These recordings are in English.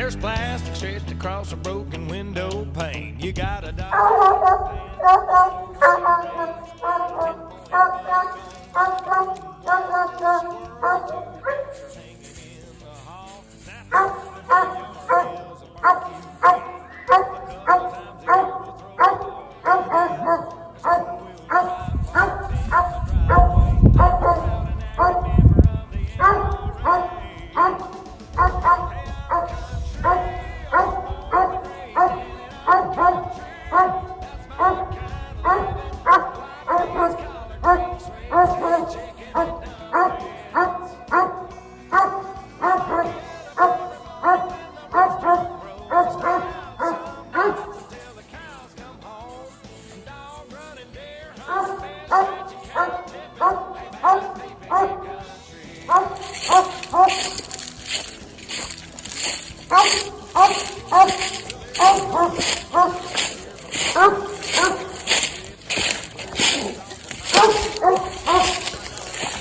There's plastic stretched across a broken window pane. You gotta dodge.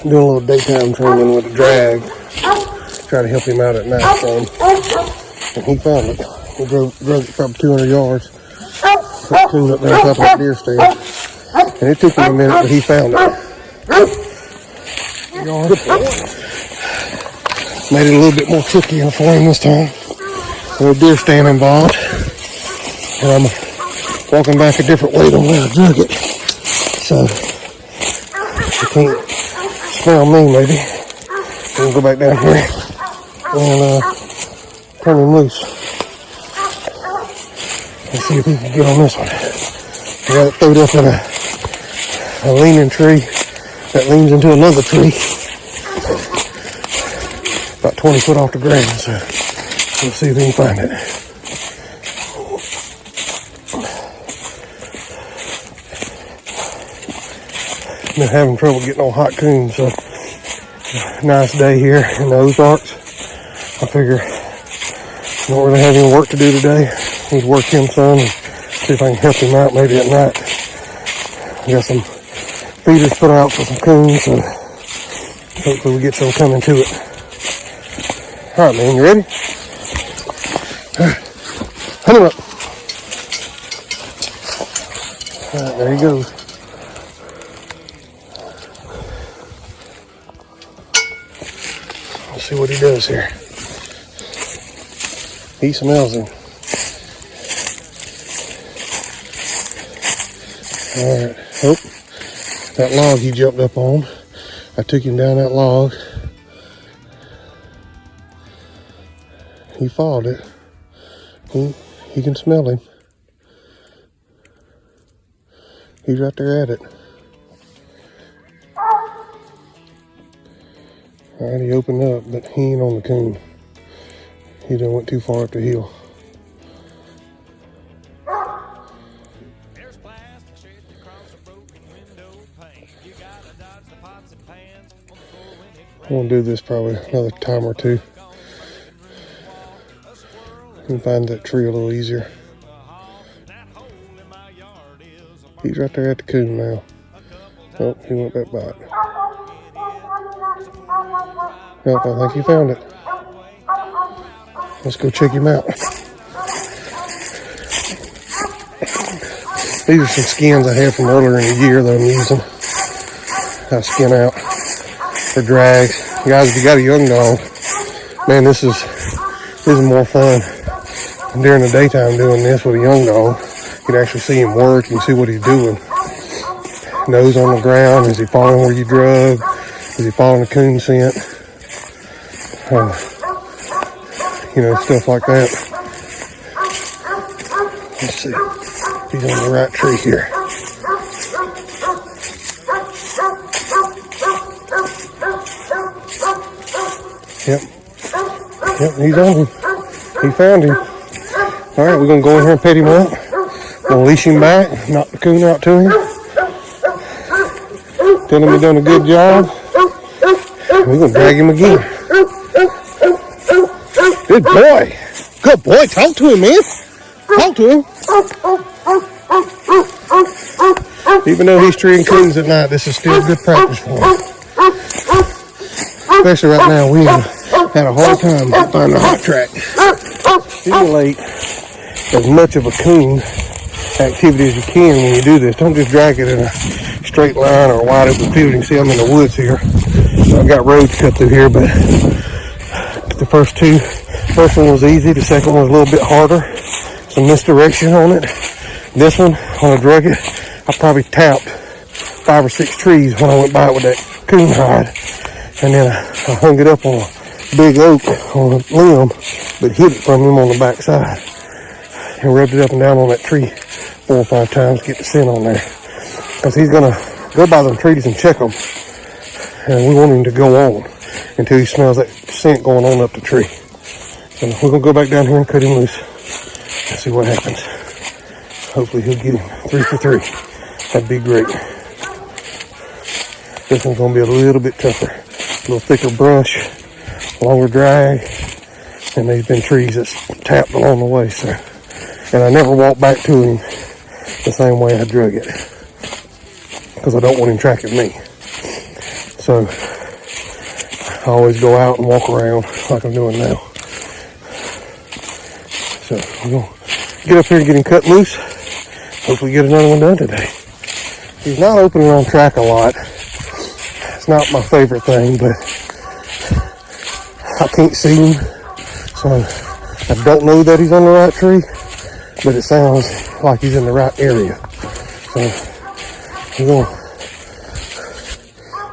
Doing a little daytime training with a drag. Try to help him out at night some. And he found it. He drove it probably 200 yards. Put the coon up there on top of that deer stand. And it took him a minute, but he found it. Made it a little bit more trickier for him this time. A little deer stand involved. And I'm walking back a different way than where I drug it. So, you can't smell me maybe. We'll go back down here and turn him loose. Let's see if he can get on this one. I got it thrown up in a leaning tree that leans into another tree. About 20 foot off the ground, so we'll see if we can find it. Been having trouble getting on hot coons, so nice day here in the Ozarks. I figure I don't really have any work to do today. Need to work him some and see if I can help him out maybe at night. I got some feeders put out for some coons, so hopefully we get some coming to it. Alright man, you ready? Hunt him up. Alright, there he goes. Let's see what he does here. He smells him. Alright, oh, that log he jumped up on. I took him down that log. He followed it. He can smell him. He's right there at it. Alright, he opened up, but he ain't on the coon. He done went too far up the hill. I'm gonna do this probably another time or two. You can find that tree a little easier. He's right there at the coon now. Oh, he went back by it. Nope, I think he found it. Let's go check him out. These are some skins I had from earlier in the year that I'm using. I skin out for drags. Guys, if you got a young dog, man, this is more fun. During the daytime doing this with a young dog, you can actually see him work. You can see what he's doing. Nose on the ground. Is he following where you drug? Is he following the coon scent? Stuff like that. Let's see if he's on the right tree here. Yep, he's on him. He found him. All right, we're going to go in here and pet him up. We're going to leash him back, knock the coon out to him. Tell him he's done a good job. We're going to drag him again. Good boy. Good boy. Talk to him, man. Talk to him. Even though he's treeing coons at night, this is still good practice for him. Especially right now, we had a hard time finding a hot track. Simulate as much of a coon activity as you can when you do this. Don't just drag it in a straight line or a wide open field. You can see I'm in the woods here. I've got roads cut through here, but the first one was easy. The second one was a little bit harder. Some misdirection on it. This one, when I drug it, I probably tapped 5 or 6 trees when I went by it with that coon hide. And then I hung it up on a big oak on a limb, but hid it from him on the back side. And rubbed it up and down on that tree 4 or 5 times to get the scent on there. Because he's going to go by them trees and check them. And we want him to go on until he smells that scent going on up the tree. So we're going to go back down here and cut him loose and see what happens. Hopefully he'll get him 3 for 3. That'd be great. This one's going to be a little bit tougher. A little thicker brush, longer drag, and there's been trees that's tapped along the way. So, and I never walk back to him the same way I drug it, because I don't want him tracking me. So I always go out and walk around like I'm doing now. So we're going to get up here and get him cut loose. Hopefully get another one done today. He's not opening on track a lot. It's not my favorite thing, but I can't see him. So I don't know that he's on the right tree, but it sounds like he's in the right area. So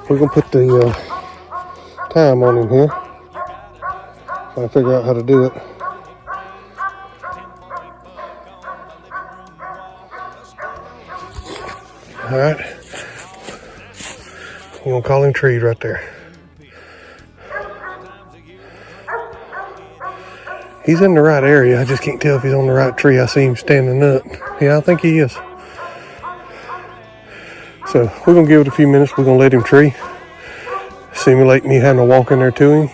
we're gonna put the time on him here. Trying to figure out how to do it. All right, we're gonna call him Treed right there. He's in the right area. I just can't tell if he's on the right tree. I see him standing up. Yeah, I think he is. So we're gonna give it a few minutes. We're gonna let him tree. Simulate me having to walk in there to him.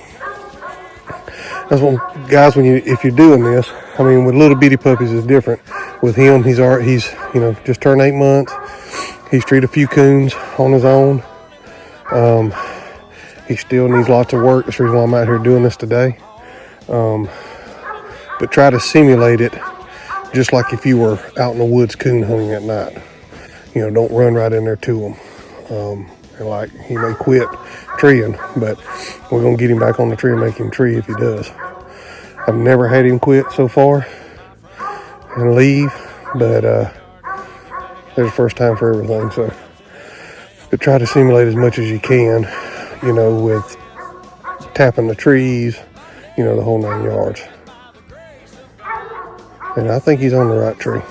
That's what, guys, if you're doing this, I mean, with little bitty puppies it's different. With him, he's just turned 8 months. He's treated a few coons on his own. He still needs lots of work. That's the reason why I'm out here doing this today. But try to simulate it just like if you were out in the woods coon hunting at night. You know, don't run right in there to him. And like, he may quit treeing, but we're going to get him back on the tree and make him tree if he does. I've never had him quit so far and leave, but there's a first time for everything. So, but try to simulate as much as you can, you know, with tapping the trees, you know, the whole 9 yards. And I think he's on the right tree.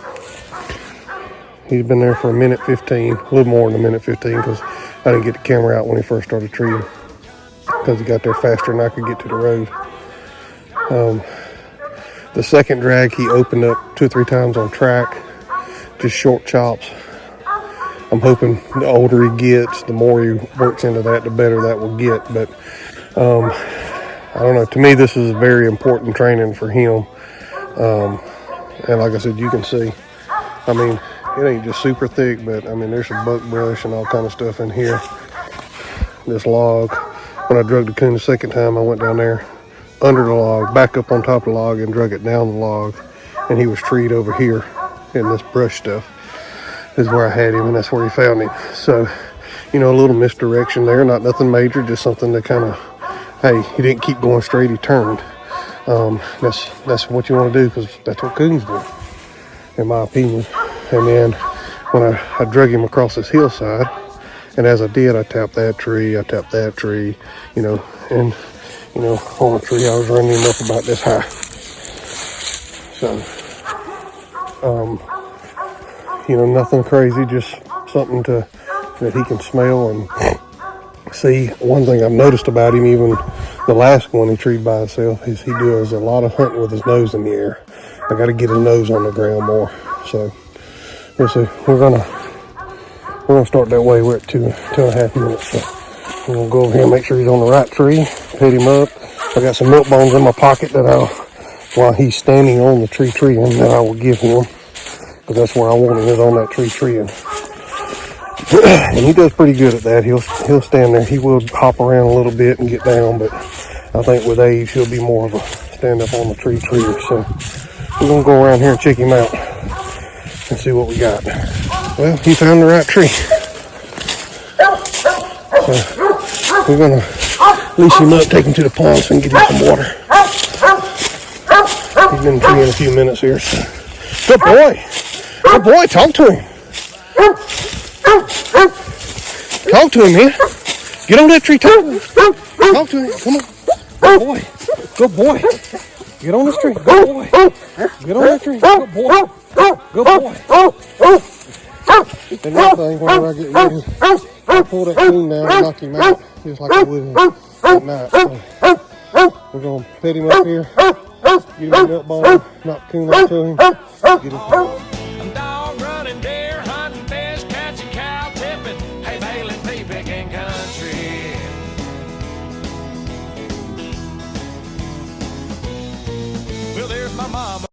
He's been there for 1:15, a little more than 1:15, because I didn't get the camera out when he first started treeing, because he got there faster than I could get to the road. The second drag, he opened up 2 or 3 times on track, just short chops. I'm hoping the older he gets, the more he works into that, the better that will get. But I don't know. To me, this is very important training for him. And like I said, you can see, I mean, it ain't just super thick, but I mean, there's some buck brush and all kind of stuff in here. This log, when I drug the coon the second time, I went down there under the log, back up on top of the log, and drug it down the log, and he was treed over here in this brush stuff. This is where I had him, and that's where he found him. So, you know, a little misdirection there, not nothing major, just something to kind of, hey, he didn't keep going straight, he turned. That's what you want to do, because that's what coons do, in my opinion. And then when I drug him across this hillside, and as I did, I tapped that tree, you know, and, you know, on a tree, I was running him up about this high. So, you know, nothing crazy, just something that he can smell and see. One thing I've noticed about him, even the last one he treed by himself, is he does a lot of hunting with his nose in the air. I got to get his nose on the ground more. So we'll see. We're gonna start that way. We're at 2.5 minutes. So we're gonna go over here and make sure he's on the right tree. Put him up. I got some milk bones in my pocket that while he's standing on the tree treeing, that I will give him, because that's where I want him, is on that tree treeing. And he does pretty good at that. He'll stand there. He will hop around a little bit and get down, but I think with age he'll be more of a stand up on the tree here. So we're gonna go around here and check him out and see what we got. Well, he found the right tree. So we're gonna leash him up, take him to the pond and get him some water. He's been treeing a few minutes here. So. Good boy. Good boy. Talk to him. Talk to him, man. Get on that tree. Talk to him. Talk to him. Come on. Good boy. Good boy. Get on this tree. Good boy. Get on that tree. Good boy. Good boy. And that thing, whenever I get ready, I pull that coon down and knock him out, just like I would at night. So we're going to pet him up here, get him in that ball, knock the coon out to him, get him. I'm dog running, deer hunting, fish catching, cow tipping, hay baling, pea picking country. Well, there's my mama.